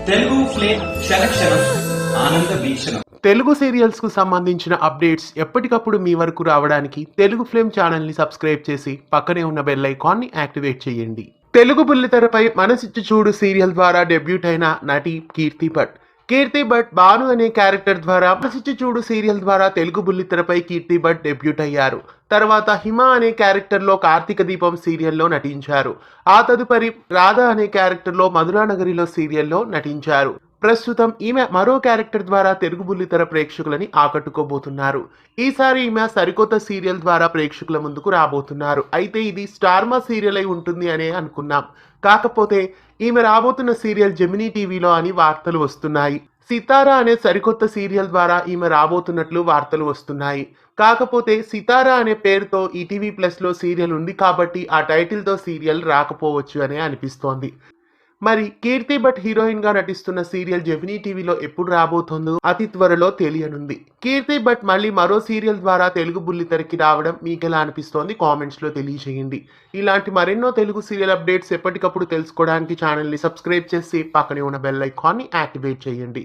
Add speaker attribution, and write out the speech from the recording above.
Speaker 1: Telugu flame క్షణక్షణం ఆనంద వీక్షణం.
Speaker 2: Telugu serials కు సంబంధించిన అప్డేట్స్ ఎప్పటికప్పుడు మీ వరకు రావడానికి తెలుగు ఫ్లేమ్ ఛానల్ ని సబ్స్క్రైబ్ చేసి పక్కనే ఉన్న బెల్ ఐకాన్ ని యాక్టివేట్ చేయండి. తెలుగు బుల్లితెరపై మనసిచ్చి చూడు సీరియల్ ద్వారా డెబ్యూట్ అయిన నటి కీర్తి భట్ భాను అనే క్యారెక్టర్ ద్వారా మనసిచ్చి చూడు సీరియల్ ద్వారా తెలుగు బుల్లితెరపై కీర్తి భట్ డెబ్యూట్ అయ్యారు. తర్వాత హిమ అనే క్యారెక్టర్ లో కార్తీక దీపం సీరియల్లో నటించారు. ఆ తదుపరి రాధా అనే క్యారెక్టర్ లో మధురానగరిలో సీరియల్లో నటించారు. ప్రస్తుతం ఈమె మరో క్యారెక్టర్ ద్వారా తెలుగు బుల్లితెర ప్రేక్షకులని ఆకట్టుకోబోతున్నారు. ఈసారి ఈమె సరికొత్త సీరియల్ ద్వారా ప్రేక్షకుల ముందుకు రాబోతున్నారు. అయితే ఇది స్టార్మా సీరియల్ అయి ఉంటుంది అనే అనుకున్నాం. కాకపోతే ఈమె రాబోతున్న సీరియల్ జెమినీ టీవీలో అని వార్తలు వస్తున్నాయి. సితారా అనే సరికొత్త సీరియల్ ద్వారా ఈమె రాబోతున్నట్లు వార్తలు వస్తున్నాయి. కాకపోతే సితారా అనే పేరుతో ఈటీవీ ప్లస్ లో సీరియల్ ఉంది కాబట్టి ఆ టైటిల్ తో సీరియల్ రాకపోవచ్చు అనే అనిపిస్తోంది. మరి కీర్తి భట్ హీరోయిన్ గా నటిస్తున్న సీరియల్ జెమినీ టీవీలో ఎప్పుడు రాబోతుందో అతి త్వరలో తెలియనుంది. కీర్తి భట్ మళ్ళీ మరో సీరియల్ ద్వారా తెలుగు బుల్లితెరకి రావడం మీకెలా అనిపిస్తోంది కామెంట్స్ లో తెలియజేయండి. ఇలాంటి మరెన్నో తెలుగు సీరియల్ అప్డేట్స్ ఎప్పటికప్పుడు తెలుసుకోవడానికి ఛానల్ ని సబ్స్క్రైబ్ చేసి పక్కనే ఉన్న బెల్ ఐకాన్ ని యాక్టివేట్ చేయండి.